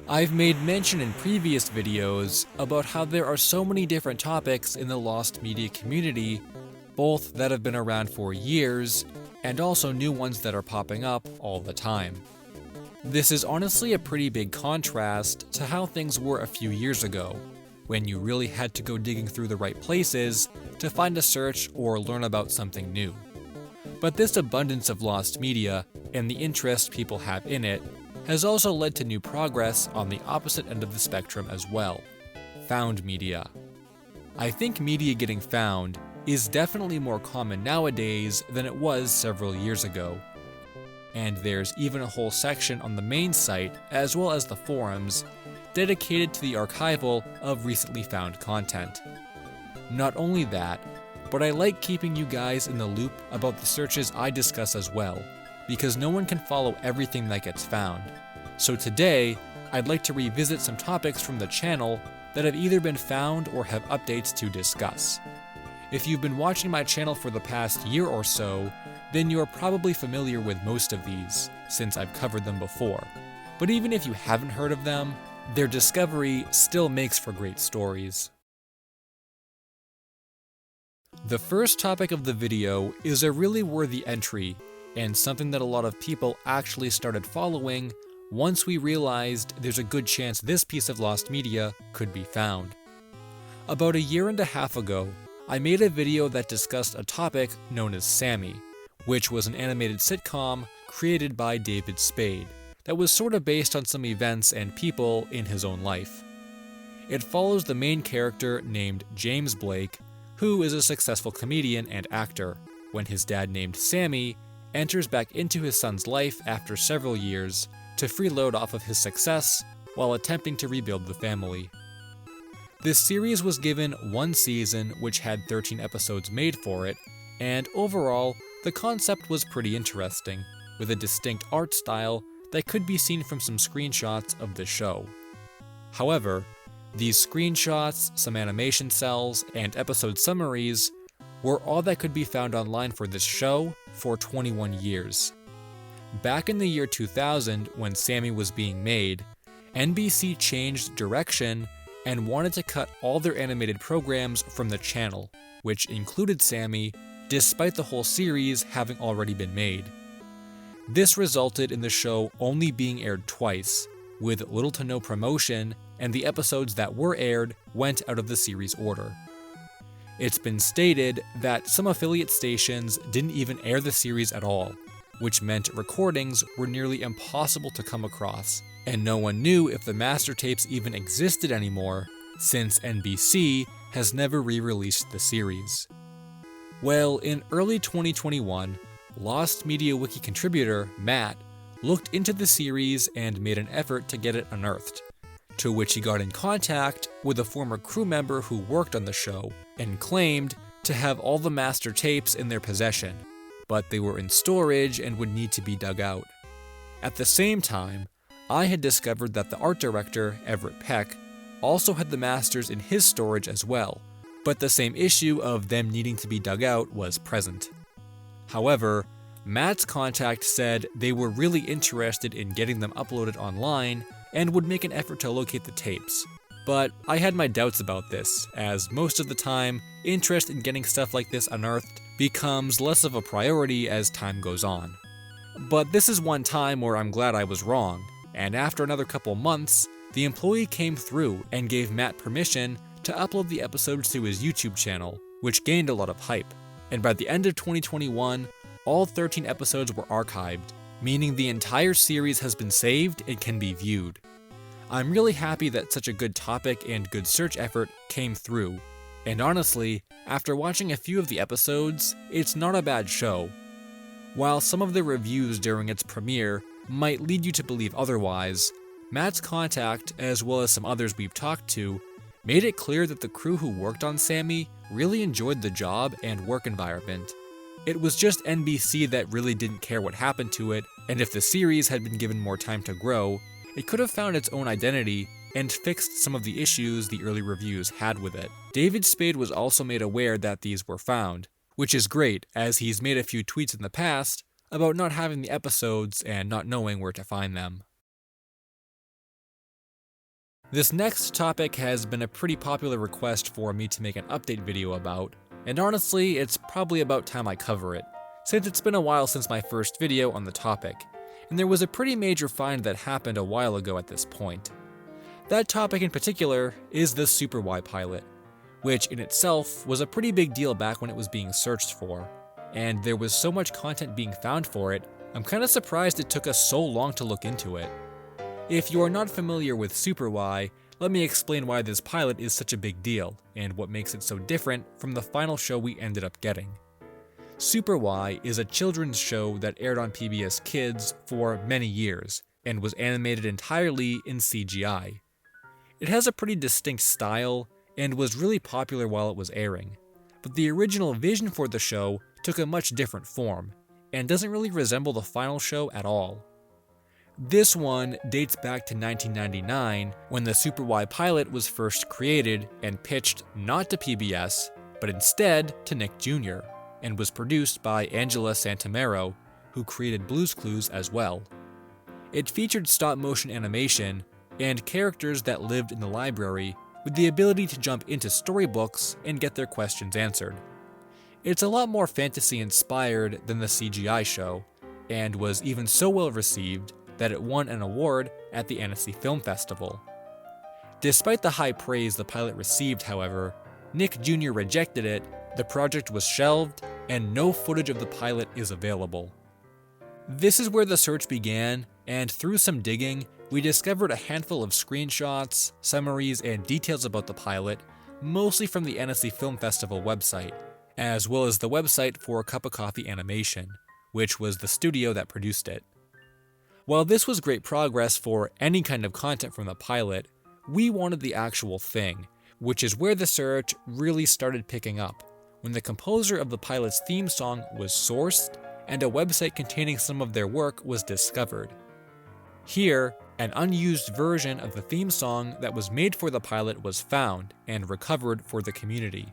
I've made mention in previous videos about how there are so many different topics in the lost media community, both that have been around for years, and also new ones that are popping up all the time. This is honestly a pretty big contrast to how things were a few years ago, when you really had to go digging through the right places to find a search or learn about something new. But this abundance of lost media, and the interest people have in it, has also led to new progress on the opposite end of the spectrum as well: found media. I think media getting found is definitely more common nowadays than it was several years ago. And there's even a whole section on the main site, as well as the forums, dedicated to the archival of recently found content. Not only that, but I like keeping you guys in the loop about the searches I discuss as well, because no one can follow everything that gets found. So today, I'd like to revisit some topics from the channel that have either been found or have updates to discuss. If you've been watching my channel for the past year or so, then you are probably familiar with most of these, since I've covered them before. But even if you haven't heard of them, their discovery still makes for great stories. The first topic of the video is a really worthy entry, and something that a lot of people actually started following once we realized there's a good chance this piece of lost media could be found. About a year and a half ago, I made a video that discussed a topic known as Sammy, which was an animated sitcom created by David Spade that was sort of based on some events and people in his own life. It follows the main character named James Blake, who is a successful comedian and actor, when his dad named Sammy enters back into his son's life after several years to freeload off of his success while attempting to rebuild the family. This series was given one season, which had 13 episodes made for it, and overall, the concept was pretty interesting, with a distinct art style that could be seen from some screenshots of the show. However, these screenshots, some animation cells, and episode summaries were all that could be found online for this show for 21 years. Back in the year 2000, when Sammy was being made, NBC changed direction and wanted to cut all their animated programs from the channel, which included Sammy, despite the whole series having already been made. This resulted in the show only being aired twice, with little to no promotion, and the episodes that were aired went out of the series order. It's been stated that some affiliate stations didn't even air the series at all, which meant recordings were nearly impossible to come across, and no one knew if the master tapes even existed anymore, since NBC has never re-released the series. Well, in early 2021, Lost Media Wiki contributor Matt looked into the series and made an effort to get it unearthed, to which he got in contact with a former crew member who worked on the show and claimed to have all the master tapes in their possession, but they were in storage and would need to be dug out. At the same time, I had discovered that the art director, Everett Peck, also had the masters in his storage as well, but the same issue of them needing to be dug out was present. However, Matt's contact said they were really interested in getting them uploaded online and would make an effort to locate the tapes. But I had my doubts about this, as most of the time, interest in getting stuff like this unearthed becomes less of a priority as time goes on. But this is one time where I'm glad I was wrong, and after another couple months, the employee came through and gave Matt permission to upload the episodes to his YouTube channel, which gained a lot of hype. And by the end of 2021, all 13 episodes were archived, meaning the entire series has been saved and can be viewed. I'm really happy that such a good topic and good search effort came through, and honestly, after watching a few of the episodes, it's not a bad show. While some of the reviews during its premiere might lead you to believe otherwise, Matt's contact, as well as some others we've talked to, made it clear that the crew who worked on Sammy really enjoyed the job and work environment. It was just NBC that really didn't care what happened to it, and if the series had been given more time to grow, it could have found its own identity and fixed some of the issues the early reviews had with it. David Spade was also made aware that these were found, which is great, as he's made a few tweets in the past about not having the episodes and not knowing where to find them. This next topic has been a pretty popular request for me to make an update video about, and honestly, it's probably about time I cover it, since it's been a while since my first video on the topic, and there was a pretty major find that happened a while ago at this point. That topic in particular is the Super Y pilot, which in itself was a pretty big deal back when it was being searched for, and there was so much content being found for it, I'm kinda surprised it took us so long to look into it. If you are not familiar with Super Y, let me explain why this pilot is such a big deal, and what makes it so different from the final show we ended up getting. Super Y is a children's show that aired on PBS Kids for many years, and was animated entirely in CGI. It has a pretty distinct style, and was really popular while it was airing, but the original vision for the show took a much different form, and doesn't really resemble the final show at all. This one dates back to 1999, when the Super Y pilot was first created and pitched not to PBS, but instead to Nick Jr., and was produced by Angela Santomero, who created Blue's Clues as well. It featured stop-motion animation and characters that lived in the library with the ability to jump into storybooks and get their questions answered. It's a lot more fantasy-inspired than the CGI show, and was even so well received that it won an award at the Annecy Film Festival. Despite the high praise the pilot received, however, Nick Jr. rejected it, the project was shelved, and no footage of the pilot is available. This is where the search began, and through some digging, we discovered a handful of screenshots, summaries, and details about the pilot, mostly from the Annecy Film Festival website, as well as the website for Cup of Coffee Animation, which was the studio that produced it. While this was great progress for any kind of content from the pilot, we wanted the actual thing, which is where the search really started picking up, when the composer of the pilot's theme song was sourced, and a website containing some of their work was discovered. Here, an unused version of the theme song that was made for the pilot was found and recovered for the community.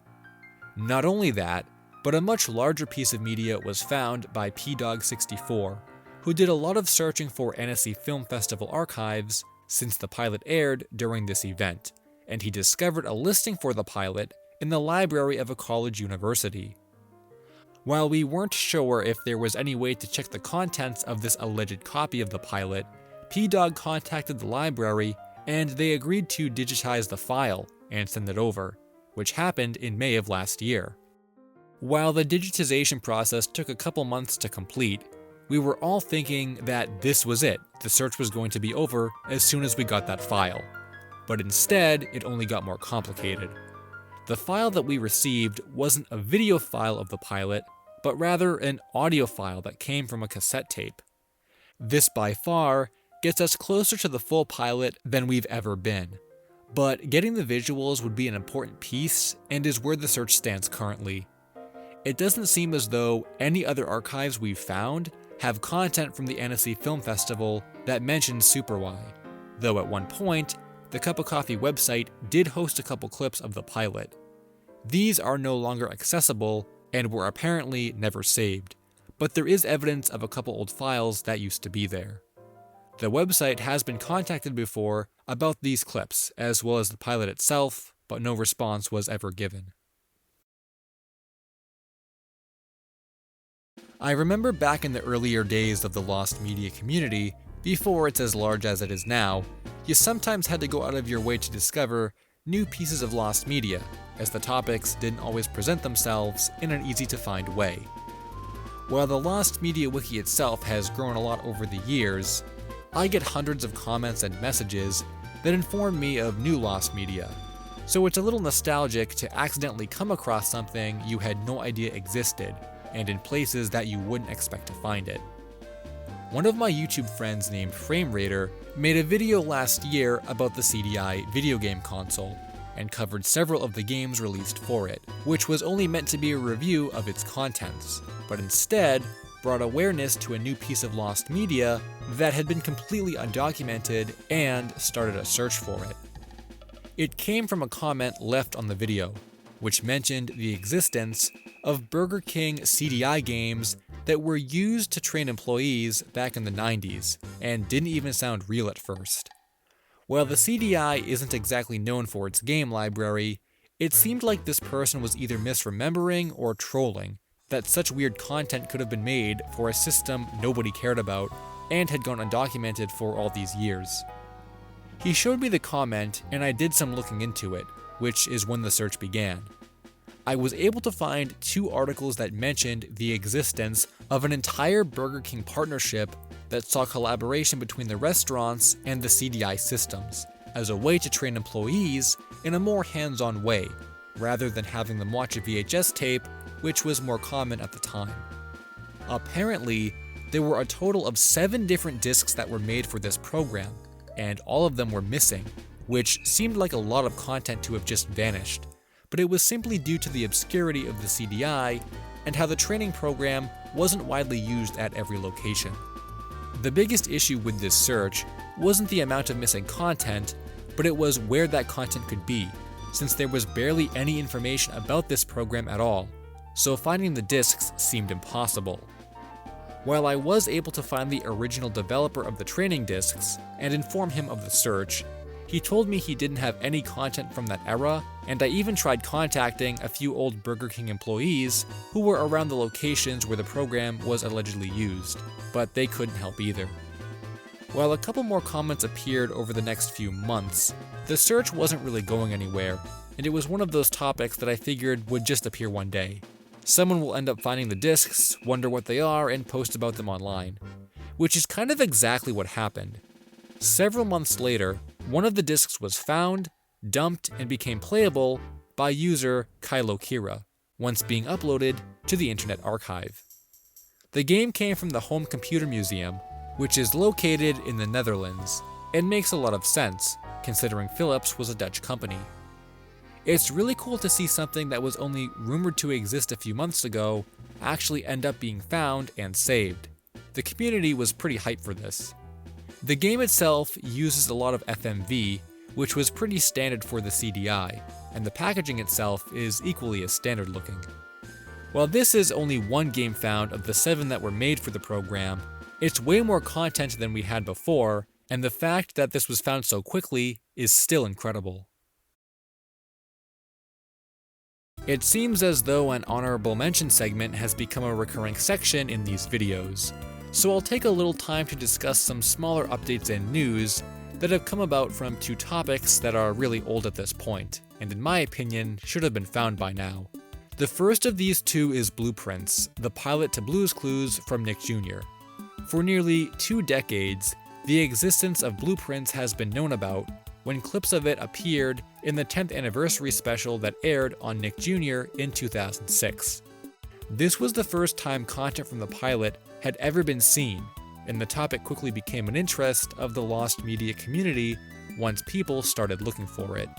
Not only that, but a much larger piece of media was found by PDog64, who did a lot of searching for Annecy Film Festival archives since the pilot aired during this event, and he discovered a listing for the pilot in the library of a college university. While we weren't sure if there was any way to check the contents of this alleged copy of the pilot, PDog contacted the library and they agreed to digitize the file and send it over, which happened in May of last year. While the digitization process took a couple months to complete, we were all thinking that this was it, the search was going to be over as soon as we got that file. But instead, it only got more complicated. The file that we received wasn't a video file of the pilot, but rather an audio file that came from a cassette tape. This by far gets us closer to the full pilot than we've ever been, but getting the visuals would be an important piece and is where the search stands currently. It doesn't seem as though any other archives we've found have content from the Annecy Film Festival that mentions Super Y, though at one point, the Cup of Coffee website did host a couple clips of the pilot. These are no longer accessible and were apparently never saved, but there is evidence of a couple old files that used to be there. The website has been contacted before about these clips, as well as the pilot itself, but no response was ever given. I remember back in the earlier days of the lost media community, before it's as large as it is now, you sometimes had to go out of your way to discover new pieces of lost media, as the topics didn't always present themselves in an easy-to-find way. While the Lost Media Wiki itself has grown a lot over the years, I get hundreds of comments and messages that inform me of new lost media, so it's a little nostalgic to accidentally come across something you had no idea existed, and in places that you wouldn't expect to find it. One of my YouTube friends named FrameRaider made a video last year about the CDI video game console, and covered several of the games released for it, which was only meant to be a review of its contents, but instead brought awareness to a new piece of lost media that had been completely undocumented and started a search for it. It came from a comment left on the video, which mentioned the existence of Burger King CDI games that were used to train employees back in the 90s and didn't even sound real at first. While the CDI isn't exactly known for its game library, it seemed like this person was either misremembering or trolling, that such weird content could have been made for a system nobody cared about and had gone undocumented for all these years. He showed me the comment and I did some looking into it, which is when the search began. I was able to find 2 articles that mentioned the existence of an entire Burger King partnership that saw collaboration between the restaurants and the CDI systems, as a way to train employees in a more hands-on way, rather than having them watch a VHS tape, which was more common at the time. Apparently, there were a total of 7 different discs that were made for this program, and all of them were missing, which seemed like a lot of content to have just vanished, but it was simply due to the obscurity of the CDI and how the training program wasn't widely used at every location. The biggest issue with this search wasn't the amount of missing content, but it was where that content could be, since there was barely any information about this program at all, so finding the discs seemed impossible. While I was able to find the original developer of the training discs and inform him of the search, he told me he didn't have any content from that era, and I even tried contacting a few old Burger King employees who were around the locations where the program was allegedly used, but they couldn't help either. While a couple more comments appeared over the next few months, the search wasn't really going anywhere, and it was one of those topics that I figured would just appear one day. Someone will end up finding the discs, wonder what they are, and post about them online. Which is kind of exactly what happened. Several months later, one of the discs was found, dumped, and became playable by user Kylo Kira, once being uploaded to the Internet Archive. The game came from the Home Computer Museum, which is located in the Netherlands, and makes a lot of sense, considering Philips was a Dutch company. It's really cool to see something that was only rumored to exist a few months ago actually end up being found and saved. The community was pretty hyped for this. The game itself uses a lot of FMV, which was pretty standard for the CDI, and the packaging itself is equally as standard looking. While this is only one game found of the 7 that were made for the program, it's way more content than we had before, and the fact that this was found so quickly is still incredible. It seems as though an honorable mention segment has become a recurring section in these videos, so I'll take a little time to discuss some smaller updates and news that have come about from 2 topics that are really old at this point, and in my opinion, should have been found by now. The first of these 2 is Blueprints, the pilot to Blue's Clues from Nick Jr. For nearly 2 decades, the existence of Blueprints has been known about, when clips of it appeared in the 10th anniversary special that aired on Nick Jr. in 2006. This was the first time content from the pilot had ever been seen, and the topic quickly became an interest of the lost media community once people started looking for it.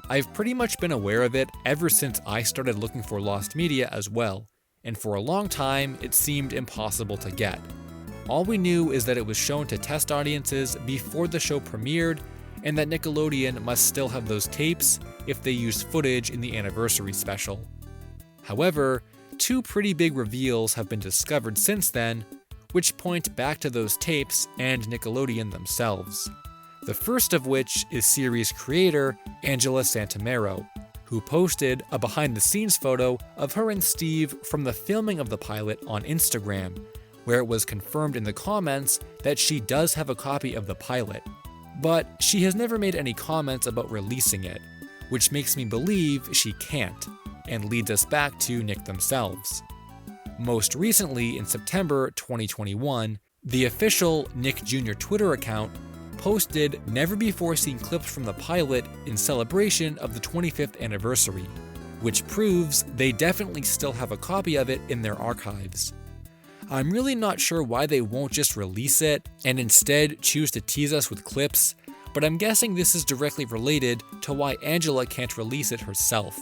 I've pretty much been aware of it ever since I started looking for lost media as well, and for a long time it seemed impossible to get. All we knew is that it was shown to test audiences before the show premiered, and that Nickelodeon must still have those tapes if they used footage in the anniversary special. However, 2 pretty big reveals have been discovered since then, which point back to those tapes and Nickelodeon themselves. The first of which is series creator Angela Santomero, who posted a behind-the-scenes photo of her and Steve from the filming of the pilot on Instagram, where it was confirmed in the comments that she does have a copy of the pilot. But she has never made any comments about releasing it, which makes me believe she can't, and leads us back to Nick themselves. Most recently, in September 2021, the official Nick Jr. Twitter account posted never-before-seen clips from the pilot in celebration of the 25th anniversary, which proves they definitely still have a copy of it in their archives. I'm really not sure why they won't just release it and instead choose to tease us with clips, but I'm guessing this is directly related to why Angela can't release it herself.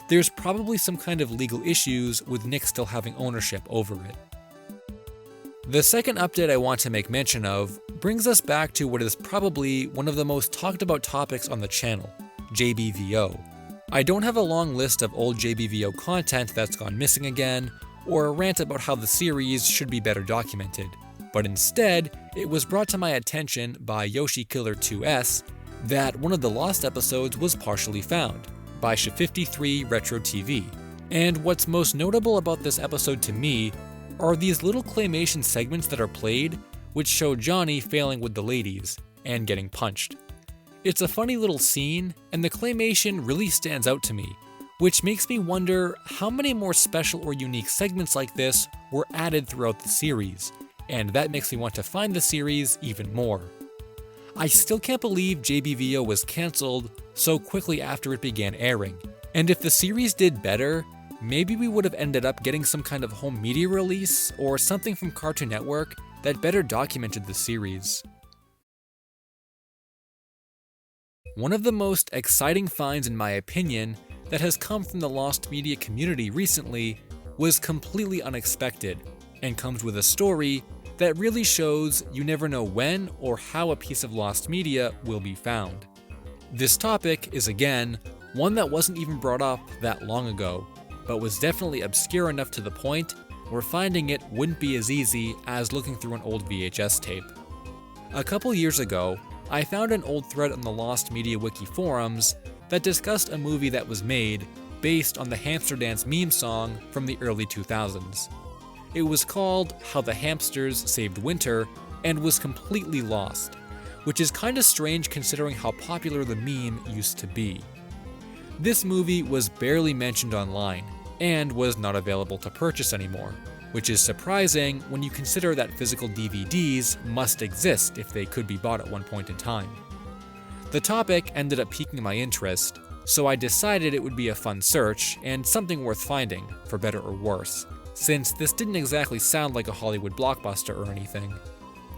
There's probably some kind of legal issues with Nick still having ownership over it. The second update I want to make mention of brings us back to what is probably one of the most talked about topics on the channel, JBVO. I don't have a long list of old JBVO content that's gone missing again, or a rant about how the series should be better documented, but instead, it was brought to my attention by YoshiKiller2S that one of the lost episodes was partially found by Sh53 Retro TV. And what's most notable about this episode to me are these little claymation segments that are played, which show Johnny failing with the ladies and getting punched. It's a funny little scene, and the claymation really stands out to me, which makes me wonder how many more special or unique segments like this were added throughout the series, and that makes me want to find the series even more. I still can't believe JBVO was cancelled so quickly after it began airing, and if the series did better, maybe we would have ended up getting some kind of home media release or something from Cartoon Network that better documented the series. One of the most exciting finds, in my opinion, that has come from the lost media community recently was completely unexpected and comes with a story that really shows you never know when or how a piece of lost media will be found. This topic is, again, one that wasn't even brought up that long ago, but was definitely obscure enough to the point where finding it wouldn't be as easy as looking through an old VHS tape. A couple years ago, I found an old thread on the Lost Media Wiki forums that discussed a movie that was made based on the Hamster Dance meme song from the early 2000s. It was called How the Hamsters Saved Winter and was completely lost, which is kinda strange considering how popular the meme used to be. This movie was barely mentioned online and was not available to purchase anymore, which is surprising when you consider that physical DVDs must exist if they could be bought at one point in time. The topic ended up piquing my interest, so I decided it would be a fun search and something worth finding, for better or worse, since this didn't exactly sound like a Hollywood blockbuster or anything.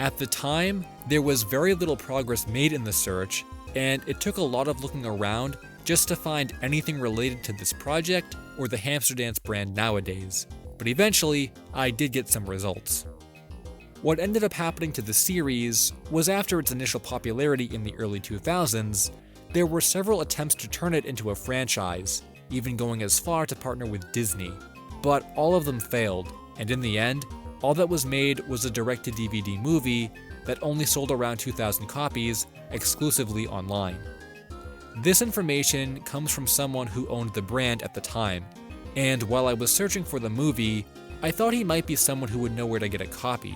At the time, there was very little progress made in the search, and it took a lot of looking around just to find anything related to this project or the Hamster Dance brand nowadays, but eventually I did get some results. What ended up happening to the series was after its initial popularity in the early 2000s, there were several attempts to turn it into a franchise, even going as far to partner with Disney, but all of them failed, and in the end, all that was made was a direct-to-DVD movie that only sold around 2,000 copies exclusively online. This information comes from someone who owned the brand at the time, and while I was searching for the movie, I thought he might be someone who would know where to get a copy.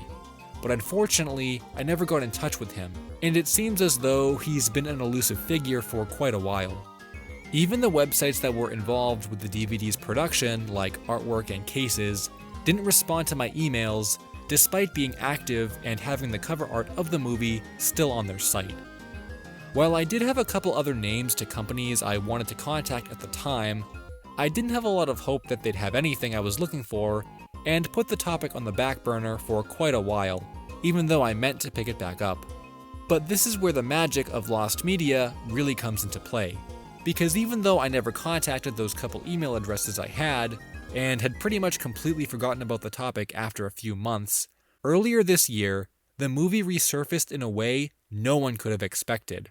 But unfortunately, I never got in touch with him, and it seems as though he's been an elusive figure for quite a while. Even the websites that were involved with the DVD's production, like Artwork and Cases, didn't respond to my emails despite being active and having the cover art of the movie still on their site. While I did have a couple other names to companies I wanted to contact at the time, I didn't have a lot of hope that they'd have anything I was looking for, and put the topic on the back burner for quite a while, even though I meant to pick it back up. But this is where the magic of lost media really comes into play, because even though I never contacted those couple email addresses I had, and had pretty much completely forgotten about the topic after a few months, earlier this year, the movie resurfaced in a way no one could have expected.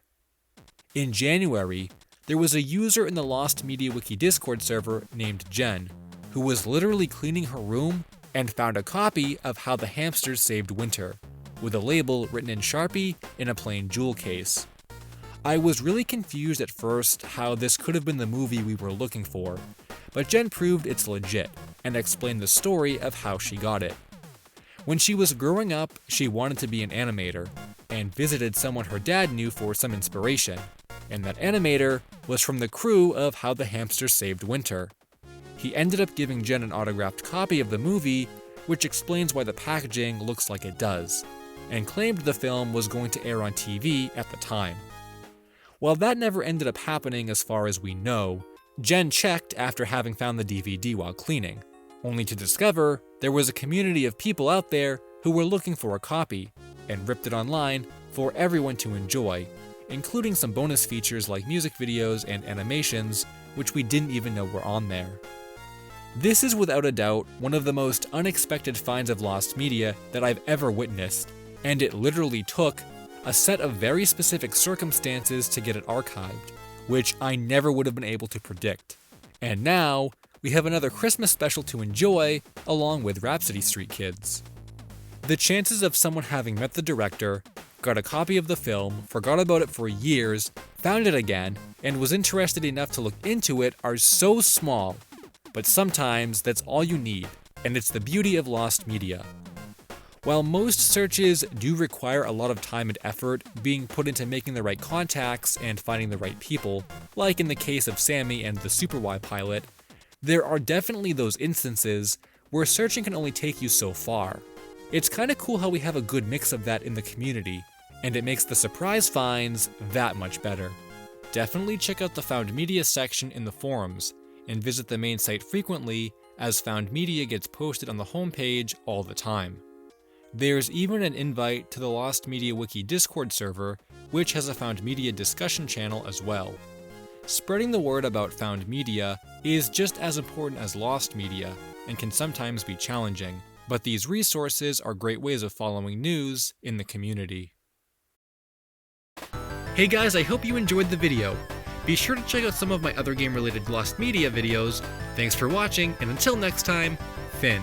In January, there was a user in the Lost Media Wiki Discord server named Jen, who was literally cleaning her room and found a copy of How the Hamsters Saved Winter, with a label written in Sharpie in a plain jewel case. I was really confused at first how this could have been the movie we were looking for, but Jen proved it's legit and explained the story of how she got it. When she was growing up, she wanted to be an animator, and visited someone her dad knew for some inspiration, and that animator was from the crew of How the Hamsters Saved Winter. He ended up giving Jen an autographed copy of the movie, which explains why the packaging looks like it does, and claimed the film was going to air on TV at the time. While that never ended up happening as far as we know, Jen checked after having found the DVD while cleaning, only to discover there was a community of people out there who were looking for a copy, and ripped it online for everyone to enjoy, including some bonus features like music videos and animations, which we didn't even know were on there. This is without a doubt one of the most unexpected finds of lost media that I've ever witnessed, and it literally took a set of very specific circumstances to get it archived, which I never would have been able to predict. And now, we have another Christmas special to enjoy, along with Rhapsody Street Kids. The chances of someone having met the director, got a copy of the film, forgot about it for years, found it again, and was interested enough to look into it are so small. But sometimes that's all you need, and it's the beauty of lost media. While most searches do require a lot of time and effort being put into making the right contacts and finding the right people, like in the case of Sammy and the Super Y pilot, there are definitely those instances where searching can only take you so far. It's kinda cool how we have a good mix of that in the community, and it makes the surprise finds that much better. Definitely check out the Found Media section in the forums, and visit the main site frequently, as Found Media gets posted on the homepage all the time. There's even an invite to the Lost Media Wiki Discord server, which has a Found Media discussion channel as well. Spreading the word about Found Media is just as important as lost media, and can sometimes be challenging, but these resources are great ways of following news in the community. Hey guys, I hope you enjoyed the video. Be sure to check out some of my other game-related lost media videos. Thanks for watching, and until next time, Finn.